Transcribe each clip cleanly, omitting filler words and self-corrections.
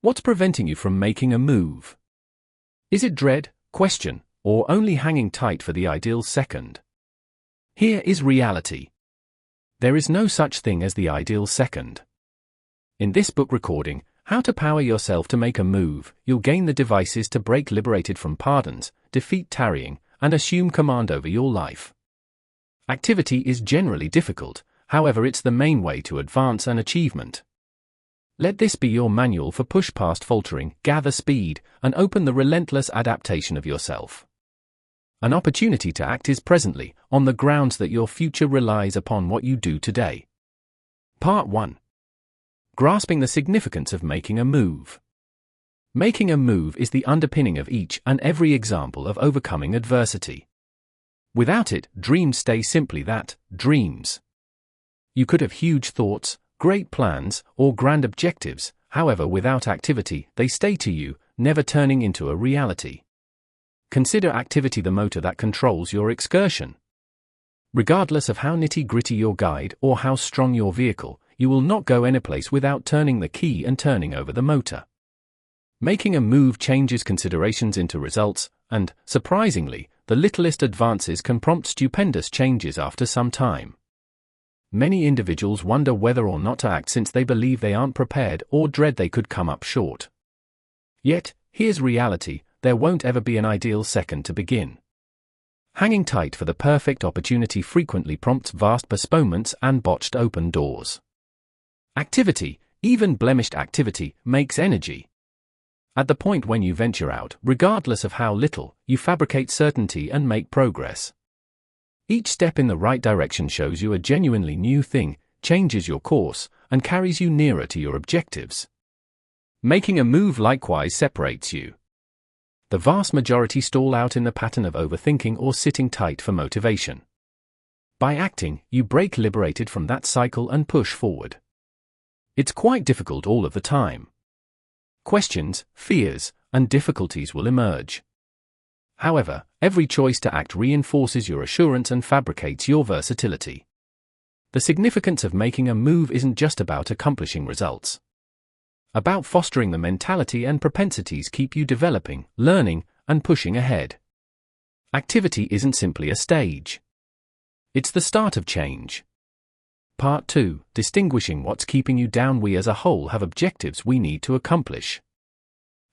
What's preventing you from making a move? Is it dread, question, or only hanging tight for the ideal second? Here is reality. There is no such thing as the ideal second. In this book recording, How to Power Yourself to Make a Move, you'll gain the devices to break liberated from pardons, defeat tarrying, and assume command over your life. Activity is generally difficult, however it's the main way to advance an achievement. Let this be your manual for push past faltering, gather speed, and open the relentless adaptation of yourself. An opportunity to act is presently, on the grounds that your future relies upon what you do today. Part 1. Grasping the significance of making a move. Making a move is the underpinning of each and every example of overcoming adversity. Without it, dreams stay simply that, dreams. You could have huge thoughts, great plans, or grand objectives, however without activity, they stay to you, never turning into a reality. Consider activity the motor that controls your excursion. Regardless of how nitty-gritty your guide or how strong your vehicle, you will not go anyplace without turning the key and turning over the motor. Making a move changes considerations into results, and, surprisingly, the littlest advances can prompt stupendous changes after some time. Many individuals wonder whether or not to act since they believe they aren't prepared or dread they could come up short. Yet, here's reality, there won't ever be an ideal second to begin. Hanging tight for the perfect opportunity frequently prompts vast postponements and botched open doors. Activity, even blemished activity, makes energy. At the point when you venture out, regardless of how little, you fabricate certainty and make progress. Each step in the right direction shows you a genuinely new thing, changes your course, and carries you nearer to your objectives. Making a move likewise separates you. The vast majority stall out in the pattern of overthinking or sitting tight for motivation. By acting, you break liberated from that cycle and push forward. It's quite difficult all of the time. Questions, fears, and difficulties will emerge. However, every choice to act reinforces your assurance and fabricates your versatility. The significance of making a move isn't just about accomplishing results. About fostering the mentality and propensities keep you developing, learning, and pushing ahead. Activity isn't simply a stage. It's the start of change. Part 2. Distinguishing what's keeping you down. We as a whole have objectives we need to accomplish.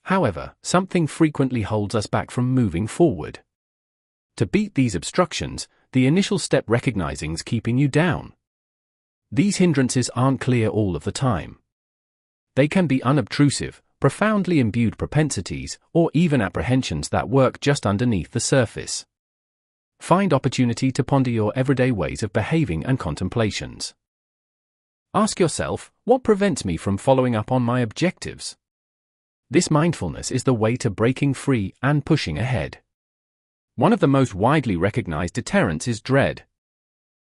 However, something frequently holds us back from moving forward. To beat these obstructions, the initial step recognizing's keeping you down. These hindrances aren't clear all of the time. They can be unobtrusive, profoundly imbued propensities, or even apprehensions that work just underneath the surface. Find opportunity to ponder your everyday ways of behaving and contemplations. Ask yourself, what prevents me from following up on my objectives? This mindfulness is the way to breaking free and pushing ahead. One of the most widely recognized deterrents is dread.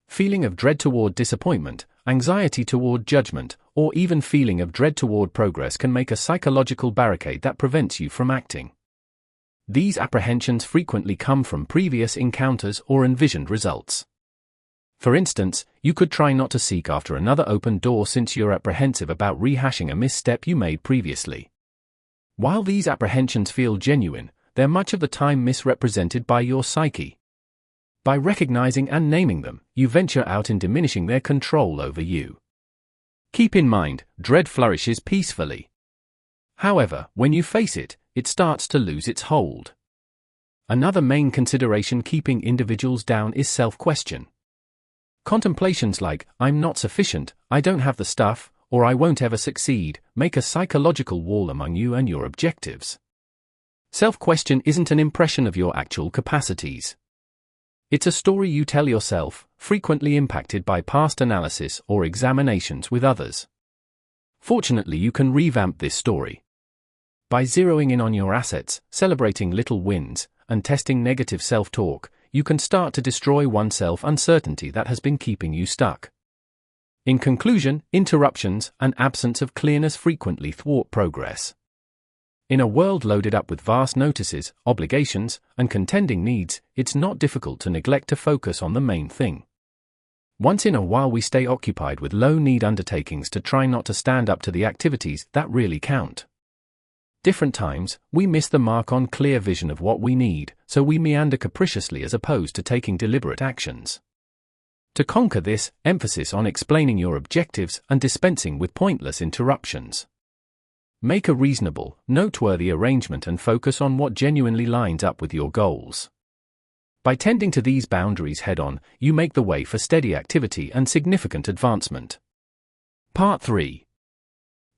Feeling of dread toward disappointment, anxiety toward judgment, or even feeling of dread toward progress can make a psychological barricade that prevents you from acting. These apprehensions frequently come from previous encounters or envisioned results. For instance, you could try not to seek after another open door since you're apprehensive about rehashing a misstep you made previously. While these apprehensions feel genuine, they're much of the time misrepresented by your psyche. By recognizing and naming them, you venture out in diminishing their control over you. Keep in mind, dread flourishes peacefully. However, when you face it, it starts to lose its hold. Another main consideration keeping individuals down is self-question. Contemplations like, I'm not sufficient, I don't have the stuff, or I won't ever succeed, make a psychological wall among you and your objectives. Self-question isn't an impression of your actual capacities. It's a story you tell yourself, frequently impacted by past analysis or examinations with others. Fortunately, you can revamp this story. By zeroing in on your assets, celebrating little wins, and testing negative self-talk, you can start to destroy one's self-uncertainty that has been keeping you stuck. In conclusion, interruptions and absence of clearness frequently thwart progress. In a world loaded up with vast notices, obligations, and contending needs, it's not difficult to neglect to focus on the main thing. Once in a while we stay occupied with low-need undertakings to try not to stand up to the activities that really count. different times, we miss the mark on clear vision of what we need, so we meander capriciously as opposed to taking deliberate actions. To conquer this, emphasis on explaining your objectives and dispensing with pointless interruptions. Make a reasonable, noteworthy arrangement and focus on what genuinely lines up with your goals. By tending to these boundaries head-on, you make the way for steady activity and significant advancement. Part 3.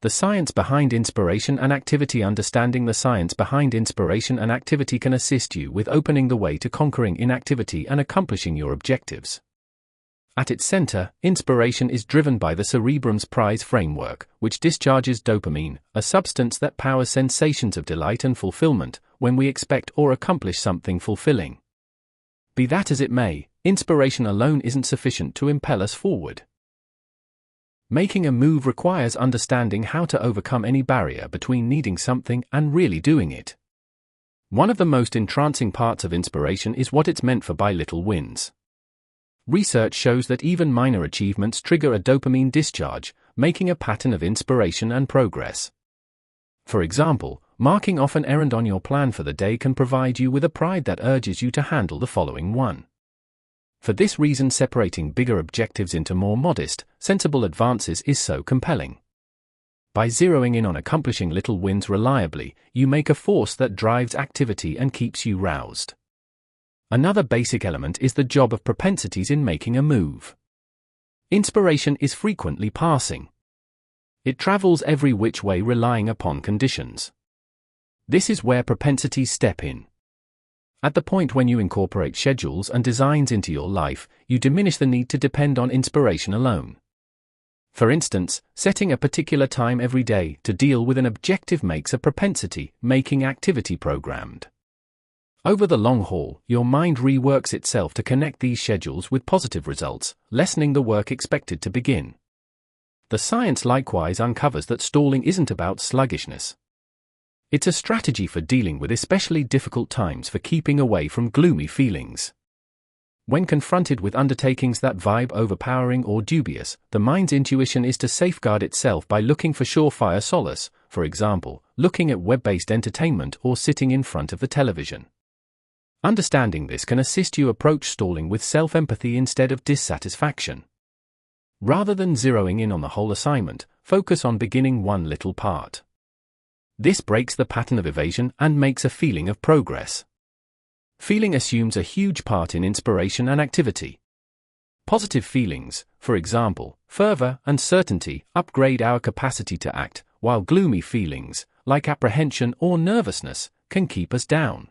The science behind inspiration and activity. Understanding the science behind inspiration and activity can assist you with opening the way to conquering inactivity and accomplishing your objectives. At its center, inspiration is driven by the cerebrum's prize framework, which discharges dopamine, a substance that powers sensations of delight and fulfillment when we expect or accomplish something fulfilling. Be that as it may, inspiration alone isn't sufficient to impel us forward. Making a move requires understanding how to overcome any barrier between needing something and really doing it. One of the most entrancing parts of inspiration is what it's meant for by little wins. Research shows that even minor achievements trigger a dopamine discharge, making a pattern of inspiration and progress. For example, marking off an errand on your plan for the day can provide you with a pride that urges you to handle the following one. For this reason, separating bigger objectives into more modest, sensible advances is so compelling. By zeroing in on accomplishing little wins reliably, you make a force that drives activity and keeps you roused. Another basic element is the job of propensities in making a move. Inspiration is frequently passing. It travels every which way relying upon conditions. This is where propensities step in. At the point when you incorporate schedules and designs into your life, you diminish the need to depend on inspiration alone. For instance, setting a particular time every day to deal with an objective makes a propensity-making activity programmed. Over the long haul, your mind reworks itself to connect these schedules with positive results, lessening the work expected to begin. The science likewise uncovers that stalling isn't about sluggishness. It's a strategy for dealing with especially difficult times, for keeping away from gloomy feelings. When confronted with undertakings that vibe overpowering or dubious, the mind's intuition is to safeguard itself by looking for surefire solace, for example, looking at web-based entertainment or sitting in front of the television. Understanding this can assist you approach stalling with self-empathy instead of dissatisfaction. Rather than zeroing in on the whole assignment, focus on beginning one little part. This breaks the pattern of evasion and makes a feeling of progress. Feeling assumes a huge part in inspiration and activity. Positive feelings, for example, fervor and certainty, upgrade our capacity to act, while gloomy feelings, like apprehension or nervousness, can keep us down.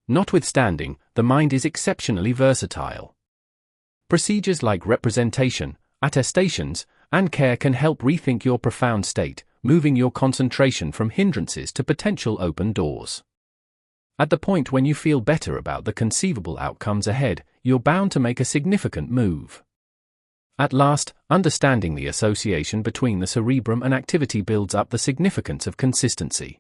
Notwithstanding, the mind is exceptionally versatile. Procedures like representation, attestations, and care can help rethink your profound state, moving your concentration from hindrances to potential open doors. At the point when you feel better about the conceivable outcomes ahead, you're bound to make a significant move. At last, understanding the association between the cerebrum and activity builds up the significance of consistency.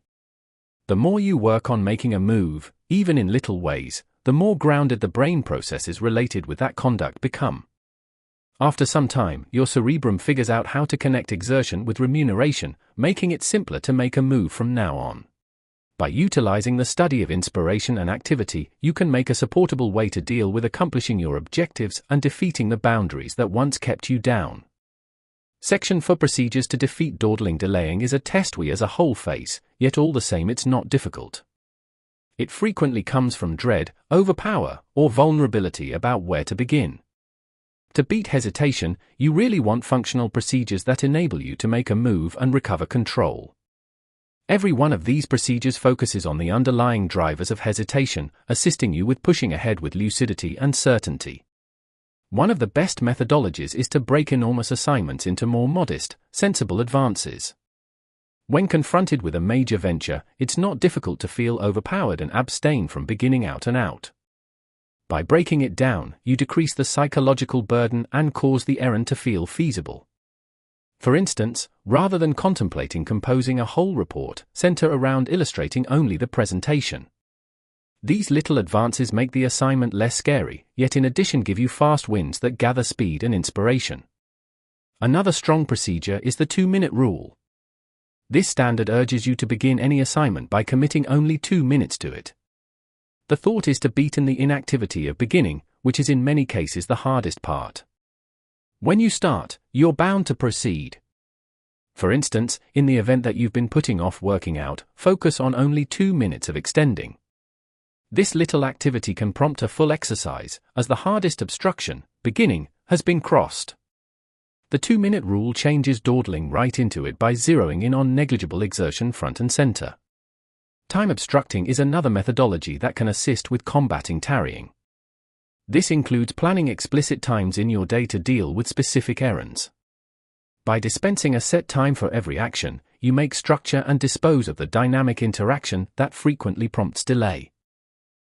The more you work on making a move, even in little ways, the more grounded the brain processes related with that conduct become. After some time, your cerebrum figures out how to connect exertion with remuneration, making it simpler to make a move from now on. By utilizing the study of inspiration and activity, you can make a supportable way to deal with accomplishing your objectives and defeating the boundaries that once kept you down. Section 4: Procedures to defeat dawdling. Delaying is a test we as a whole face, yet all the same it's not difficult. It frequently comes from dread, overpower, or vulnerability about where to begin. To beat hesitation, you really want functional procedures that enable you to make a move and recover control. Every one of these procedures focuses on the underlying drivers of hesitation, assisting you with pushing ahead with lucidity and certainty. One of the best methodologies is to break enormous assignments into more modest, sensible advances. When confronted with a major venture, it's not difficult to feel overpowered and abstain from beginning out and out. By breaking it down, you decrease the psychological burden and cause the errand to feel feasible. For instance, rather than contemplating composing a whole report, center around illustrating only the presentation. These little advances make the assignment less scary, yet in addition give you fast wins that gather speed and inspiration. Another strong procedure is the 2-minute rule. This standard urges you to begin any assignment by committing only 2 minutes to it. The thought is to beaten the inactivity of beginning, which is in many cases the hardest part. When you start, you're bound to proceed. For instance, in the event that you've been putting off working out, focus on only 2 minutes of extending. This little activity can prompt a full exercise, as the hardest obstruction, beginning, has been crossed. The 2-minute rule changes dawdling right into it by zeroing in on negligible exertion front and center. Time obstructing is another methodology that can assist with combating tarrying. This includes planning explicit times in your day to deal with specific errands. By dispensing a set time for every action, you make structure and dispose of the dynamic interaction that frequently prompts delay.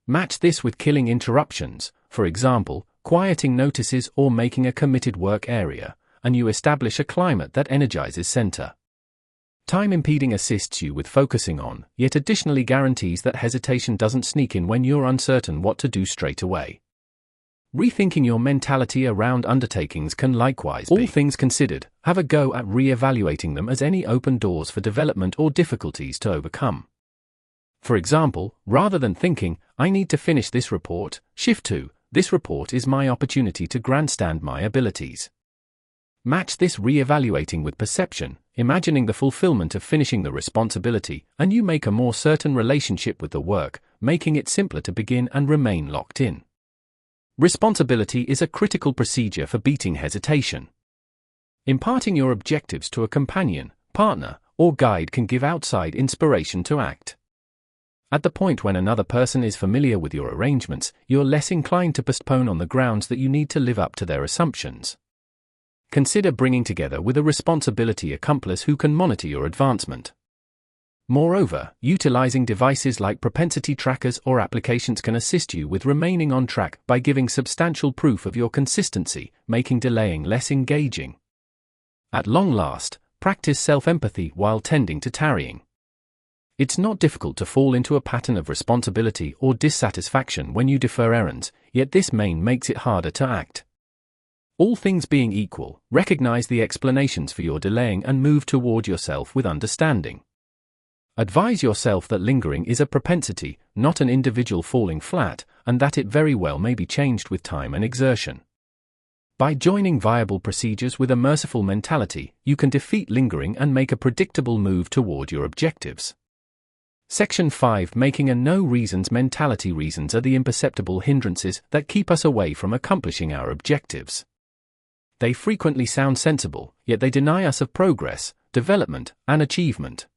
Match this with killing interruptions, for example, quieting notices or making a committed work area, and you establish a climate that energizes center. Time impeding assists you with focusing on, yet additionally guarantees that hesitation doesn't sneak in when you're uncertain what to do straight away. Rethinking your mentality around undertakings can likewise be, all things considered, have a go at re-evaluating them as any open doors for development or difficulties to overcome. For example, rather than thinking, I need to finish this report, shift to, this report is my opportunity to grandstand my abilities. Match this re-evaluating with perception, imagining the fulfillment of finishing the responsibility, and you make a more certain relationship with the work, making it simpler to begin and remain locked in. Responsibility is a critical procedure for beating hesitation. Imparting your objectives to a companion, partner, or guide can give outside inspiration to act. At the point when another person is familiar with your arrangements, you're less inclined to postpone on the grounds that you need to live up to their assumptions. Consider bringing together with a responsibility accomplice who can monitor your advancement. Moreover, utilizing devices like propensity trackers or applications can assist you with remaining on track by giving substantial proof of your consistency, making delaying less engaging. At long last, practice self-empathy while tending to tarrying. It's not difficult to fall into a pattern of responsibility or dissatisfaction when you defer errands, yet this makes it harder to act. All things being equal, recognize the explanations for your delaying and move toward yourself with understanding. Advise yourself that lingering is a propensity, not an individual falling flat, and that it very well may be changed with time and exertion. By joining viable procedures with a merciful mentality, you can defeat lingering and make a predictable move toward your objectives. Section 5. Making a no reasons mentality. Reasons are the imperceptible hindrances that keep us away from accomplishing our objectives. They frequently sound sensible, yet they deny us of progress, development, and achievement.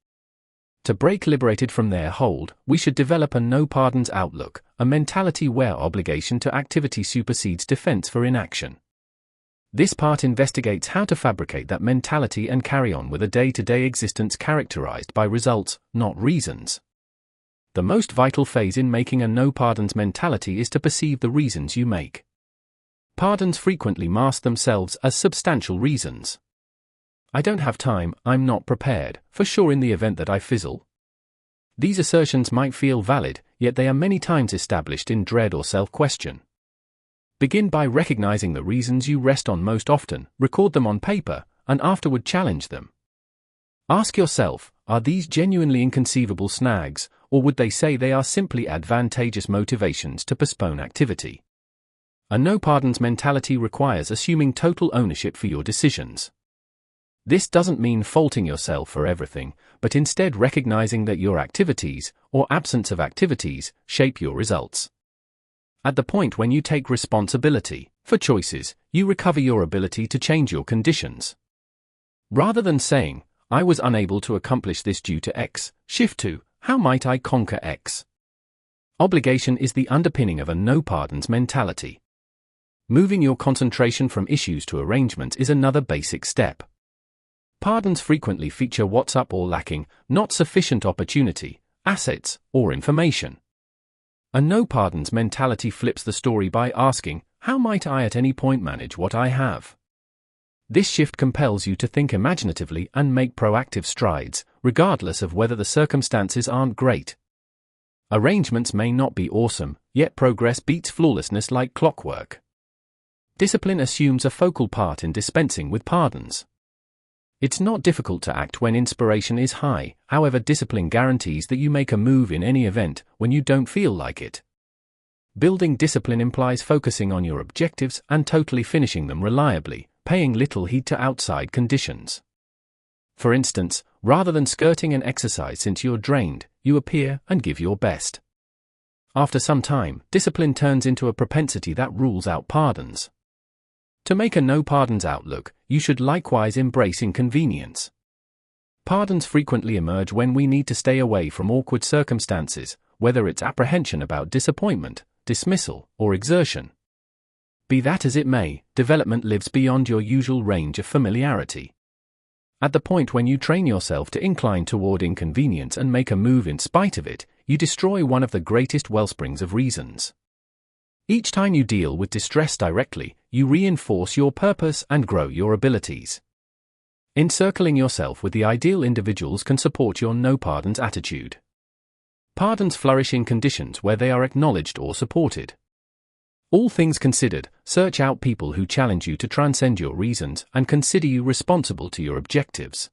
To break liberated from their hold, we should develop a no-pardons outlook, a mentality where obligation to activity supersedes defense for inaction. This part investigates how to fabricate that mentality and carry on with a day-to-day existence characterized by results, not reasons. The most vital phase in making a no-pardons mentality is to perceive the reasons you make. Pardons frequently mask themselves as substantial reasons. I don't have time, I'm not prepared, for sure in the event that I fizzle. These assertions might feel valid, yet they are many times established in dread or self-question. Begin by recognizing the reasons you rest on most often, record them on paper, and afterward challenge them. Ask yourself, are these genuinely inconceivable snags, or would they say they are simply advantageous motivations to postpone activity? A no-pardons mentality requires assuming total ownership for your decisions. This doesn't mean faulting yourself for everything, but instead recognizing that your activities, or absence of activities, shape your results. At the point when you take responsibility for choices, you recover your ability to change your conditions. Rather than saying, I was unable to accomplish this due to X, shift to, how might I conquer X? Obligation is the underpinning of a no-pardons mentality. Moving your concentration from issues to arrangements is another basic step. Pardons frequently feature what's up or lacking, not sufficient opportunity, assets, or information. A no-pardons mentality flips the story by asking, how might I at any point manage what I have? This shift compels you to think imaginatively and make proactive strides, regardless of whether the circumstances aren't great. Arrangements may not be awesome, yet progress beats flawlessness like clockwork. Discipline assumes a focal part in dispensing with pardons. It's not difficult to act when inspiration is high, however, discipline guarantees that you make a move in any event when you don't feel like it. Building discipline implies focusing on your objectives and totally finishing them reliably, paying little heed to outside conditions. For instance, rather than skirting an exercise since you're drained, you appear and give your best. After some time, discipline turns into a propensity that rules out pardons. To make a no-pardons outlook, you should likewise embrace inconvenience. Pardons frequently emerge when we need to stay away from awkward circumstances, whether it's apprehension about disappointment, dismissal, or exertion. Be that as it may, development lives beyond your usual range of familiarity. At the point when you train yourself to incline toward inconvenience and make a move in spite of it, you destroy one of the greatest wellsprings of reasons. Each time you deal with distress directly, you reinforce your purpose and grow your abilities. Encircling yourself with the ideal individuals can support your no-pardons attitude. Pardons flourish in conditions where they are acknowledged or supported. All things considered, search out people who challenge you to transcend your reasons and consider you responsible to your objectives.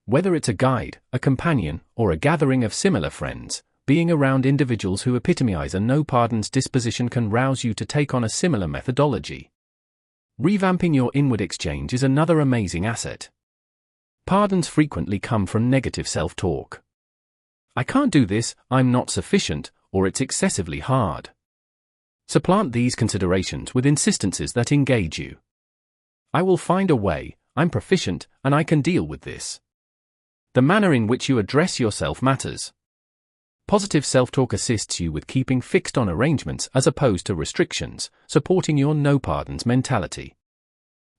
Whether it's a guide, a companion, or a gathering of similar friends, being around individuals who epitomize a no-pardons disposition can rouse you to take on a similar methodology. Revamping your inward exchange is another amazing asset. Pardons frequently come from negative self-talk. I can't do this, I'm not sufficient, or it's excessively hard. Supplant these considerations with insistences that engage you. I will find a way, I'm proficient, and I can deal with this. The manner in which you address yourself matters. Positive self-talk assists you with keeping fixed on arrangements as opposed to restrictions, supporting your no-pardons mentality.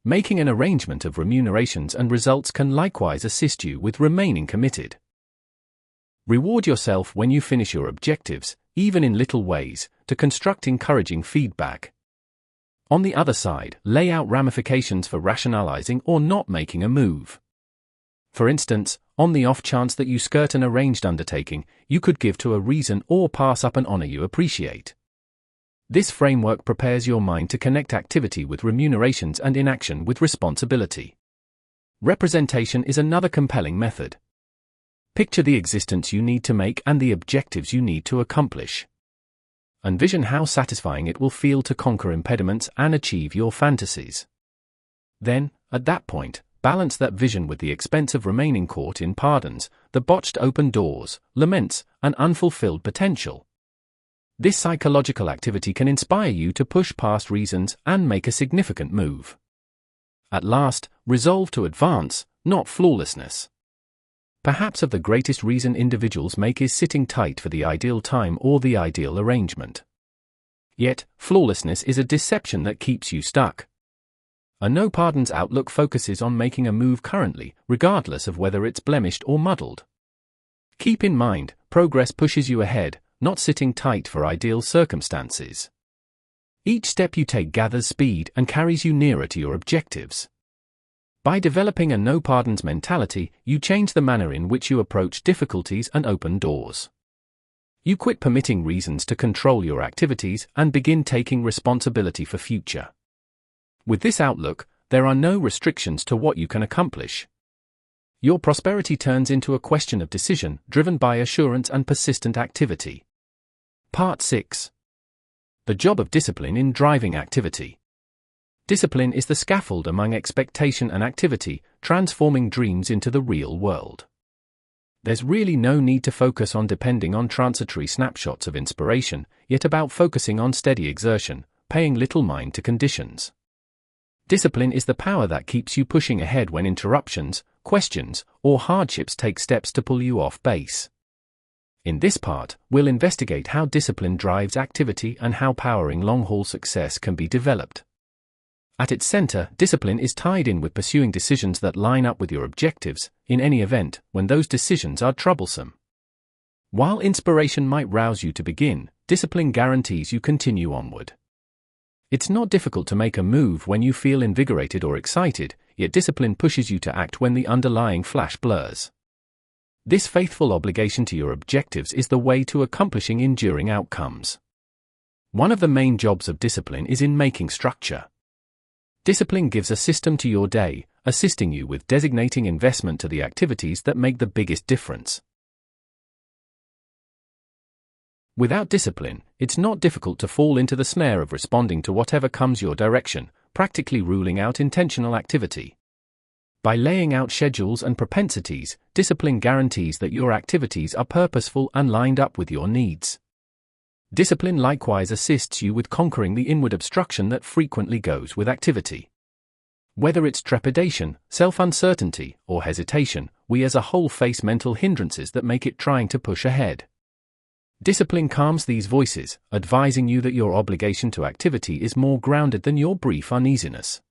Making an arrangement of remunerations and results can likewise assist you with remaining committed. Reward yourself when you finish your objectives, even in little ways, to construct encouraging feedback. On the other side, lay out ramifications for rationalizing or not making a move. For instance, on the off chance that you skirt an arranged undertaking, you could give to a reason or pass up an honor you appreciate. This framework prepares your mind to connect activity with remunerations and inaction with responsibility. Representation is another compelling method. Picture the existence you need to make and the objectives you need to accomplish. Envision how satisfying it will feel to conquer impediments and achieve your fantasies. Then, at that point, balance that vision with the expense of remaining caught in pardons, the botched open doors, laments, and unfulfilled potential. This psychological activity can inspire you to push past reasons and make a significant move. At last, resolve to advance, not flawlessness. Perhaps of the greatest reason individuals make is sitting tight for the ideal time or the ideal arrangement. Yet, flawlessness is a deception that keeps you stuck. A no-pardons outlook focuses on making a move currently, regardless of whether it's blemished or muddled. Keep in mind, progress pushes you ahead, not sitting tight for ideal circumstances. Each step you take gathers speed and carries you nearer to your objectives. By developing a no-pardons mentality, you change the manner in which you approach difficulties and open doors. You quit permitting reasons to control your activities and begin taking responsibility for future. With this outlook, there are no restrictions to what you can accomplish. Your prosperity turns into a question of decision, driven by assurance and persistent activity. Part 6. The job of discipline in driving activity. Discipline is the scaffold among expectation and activity, transforming dreams into the real world. There's really no need to focus on depending on transitory snapshots of inspiration, yet about focusing on steady exertion, paying little mind to conditions. Discipline is the power that keeps you pushing ahead when interruptions, questions, or hardships take steps to pull you off base. In this part, we'll investigate how discipline drives activity and how powering long-haul success can be developed. At its center, discipline is tied in with pursuing decisions that line up with your objectives, in any event, when those decisions are troublesome. While inspiration might rouse you to begin, discipline guarantees you continue onward. It's not difficult to make a move when you feel invigorated or excited, yet discipline pushes you to act when the underlying flash blurs. This faithful obligation to your objectives is the way to accomplishing enduring outcomes. One of the main jobs of discipline is in making structure. Discipline gives a system to your day, assisting you with designating investment to the activities that make the biggest difference. Without discipline, it's not difficult to fall into the snare of responding to whatever comes your direction, practically ruling out intentional activity. By laying out schedules and propensities, discipline guarantees that your activities are purposeful and lined up with your needs. Discipline likewise assists you with conquering the inward obstruction that frequently goes with activity. Whether it's trepidation, self-uncertainty, or hesitation, we as a whole face mental hindrances that make it trying to push ahead. Discipline calms these voices, advising you that your obligation to activity is more grounded than your brief uneasiness.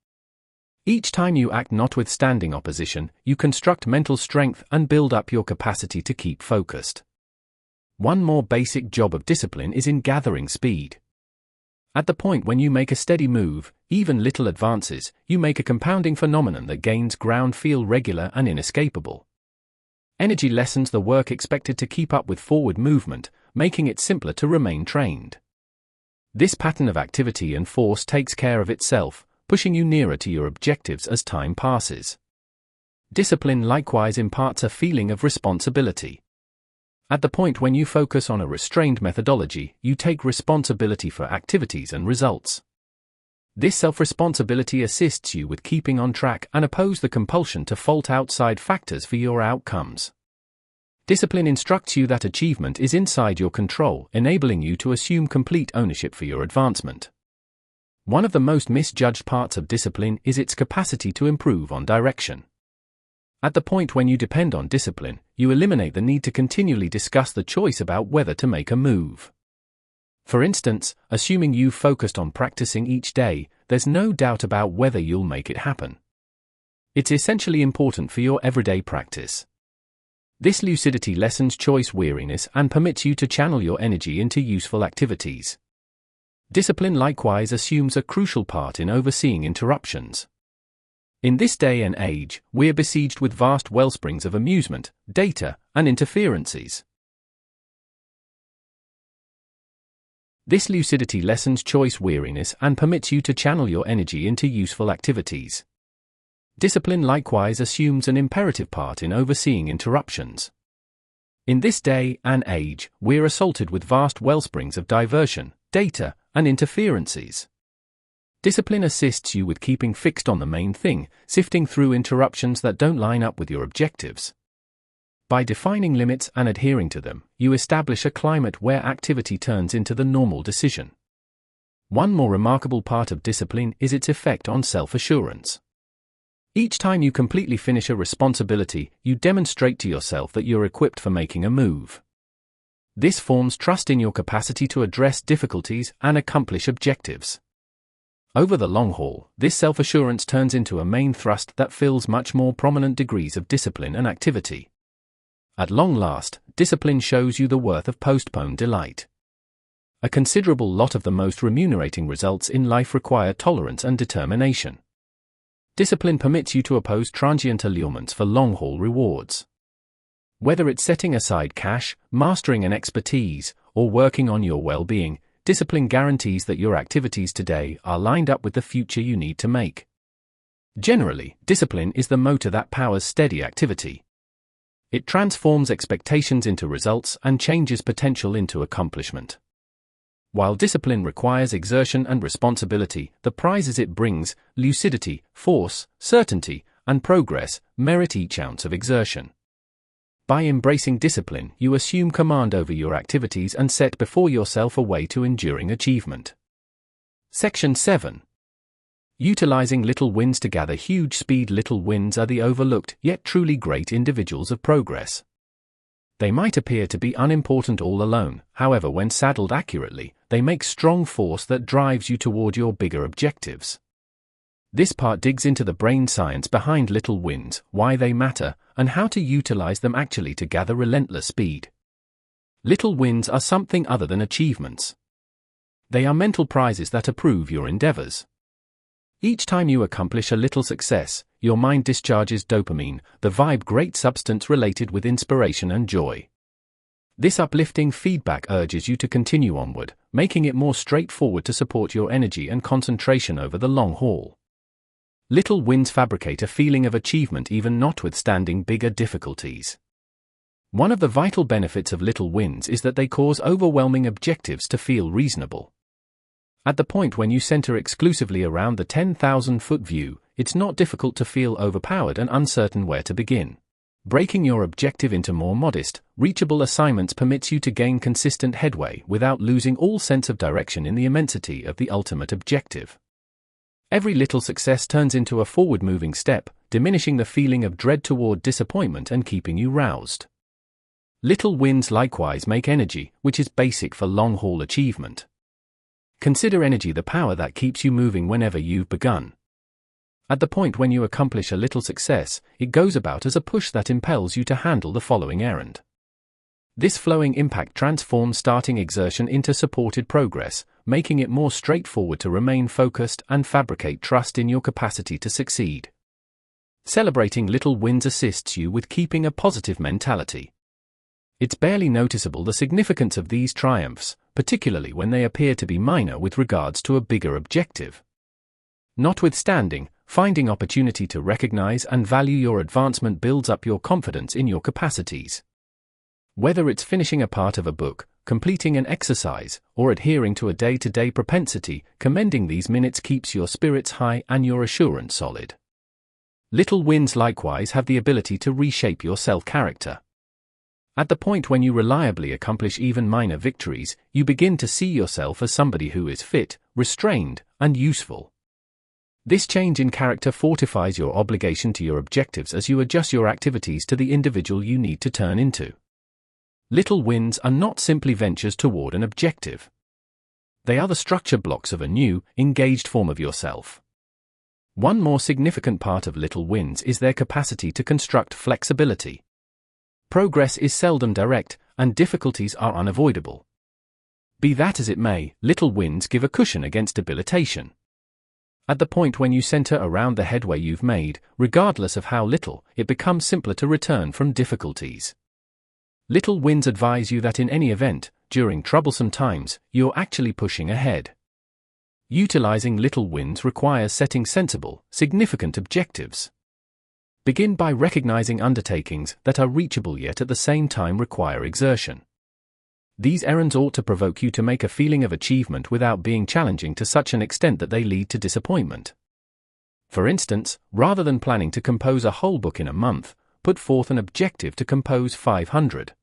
Each time you act notwithstanding opposition, you construct mental strength and build up your capacity to keep focused. One more basic job of discipline is in gathering speed. At the point when you make a steady move, even little advances, you make a compounding phenomenon that gains ground feel regular and inescapable. Energy lessens the work expected to keep up with forward movement, making it simpler to remain trained. This pattern of activity and force takes care of itself, pushing you nearer to your objectives as time passes. Discipline likewise imparts a feeling of responsibility. At the point when you focus on a restrained methodology, you take responsibility for activities and results. This self-responsibility assists you with keeping on track and oppose the compulsion to fault outside factors for your outcomes. Discipline instructs you that achievement is inside your control, enabling you to assume complete ownership for your advancement. One of the most misjudged parts of discipline is its capacity to improve on direction. At the point when you depend on discipline, you eliminate the need to continually discuss the choice about whether to make a move. For instance, assuming you've focused on practicing each day, there's no doubt about whether you'll make it happen. It's essentially important for your everyday practice. This lucidity lessens choice weariness and permits you to channel your energy into useful activities. Discipline likewise assumes a crucial part in overseeing interruptions. In this day and age, we're besieged with vast wellsprings of amusement, data, and interferences. This lucidity lessens choice weariness and permits you to channel your energy into useful activities. Discipline likewise assumes an imperative part in overseeing interruptions. In this day and age, we're assaulted with vast wellsprings of diversion, data, and interferences. Discipline assists you with keeping fixed on the main thing, sifting through interruptions that don't line up with your objectives. By defining limits and adhering to them, you establish a climate where activity turns into the normal decision. One more remarkable part of discipline is its effect on self-assurance. Each time you completely finish a responsibility, you demonstrate to yourself that you're equipped for making a move. This forms trust in your capacity to address difficulties and accomplish objectives. Over the long haul, this self-assurance turns into a main thrust that fills much more prominent degrees of discipline and activity. At long last, discipline shows you the worth of postponed delight. A considerable lot of the most remunerating results in life require tolerance and determination. Discipline permits you to oppose transient allurements for long-haul rewards. Whether it's setting aside cash, mastering an expertise, or working on your well-being, discipline guarantees that your activities today are lined up with the future you need to make. Generally, discipline is the motor that powers steady activity. It transforms expectations into results and changes potential into accomplishment. While discipline requires exertion and responsibility, the prizes it brings, lucidity, force, certainty, and progress, merit each ounce of exertion. By embracing discipline, you assume command over your activities and set before yourself a way to enduring achievement. Section 7. Utilizing little wins to gather huge speed. Little wins are the overlooked, yet truly great individuals of progress. They might appear to be unimportant all alone, however, when saddled accurately, they make strong force that drives you toward your bigger objectives. This part digs into the brain science behind little wins, why they matter, and how to utilize them actually to gather relentless speed. Little wins are something other than achievements. They are mental prizes that approve your endeavors. Each time you accomplish a little success, your mind discharges dopamine, the vibe great substance related with inspiration and joy. This uplifting feedback urges you to continue onward, making it more straightforward to support your energy and concentration over the long haul. Little wins fabricate a feeling of achievement even notwithstanding bigger difficulties. One of the vital benefits of little wins is that they cause overwhelming objectives to feel reasonable. At the point when you center exclusively around the 10,000-foot view, it's not difficult to feel overpowered and uncertain where to begin. Breaking your objective into more modest, reachable assignments permits you to gain consistent headway without losing all sense of direction in the immensity of the ultimate objective. Every little success turns into a forward-moving step, diminishing the feeling of dread toward disappointment and keeping you roused. Little wins likewise make energy, which is basic for long-haul achievement. Consider energy the power that keeps you moving whenever you've begun. At the point when you accomplish a little success, it goes about as a push that impels you to handle the following errand. This flowing impact transforms starting exertion into supported progress, making it more straightforward to remain focused and fabricate trust in your capacity to succeed. Celebrating little wins assists you with keeping a positive mentality. It's barely noticeable the significance of these triumphs, particularly when they appear to be minor with regards to a bigger objective. Notwithstanding, finding opportunity to recognize and value your advancement builds up your confidence in your capacities. Whether it's finishing a part of a book, completing an exercise, or adhering to a day-to-day propensity, commending these minutes keeps your spirits high and your assurance solid. Little wins likewise have the ability to reshape your self-character. At the point when you reliably accomplish even minor victories, you begin to see yourself as somebody who is fit, restrained, and useful. This change in character fortifies your obligation to your objectives as you adjust your activities to the individual you need to turn into. Little wins are not simply ventures toward an objective. They are the structure blocks of a new, engaged form of yourself. One more significant part of little wins is their capacity to construct flexibility. Progress is seldom direct, and difficulties are unavoidable. Be that as it may, little wins give a cushion against debilitation. At the point when you center around the headway you've made, regardless of how little, it becomes simpler to return from difficulties. Little wins advise you that in any event, during troublesome times, you're actually pushing ahead. Utilizing little wins requires setting sensible, significant objectives. Begin by recognizing undertakings that are reachable yet at the same time require exertion. These errands ought to provoke you to make a feeling of achievement without being challenging to such an extent that they lead to disappointment. For instance, rather than planning to compose a whole book in a month, put forth an objective to compose 500.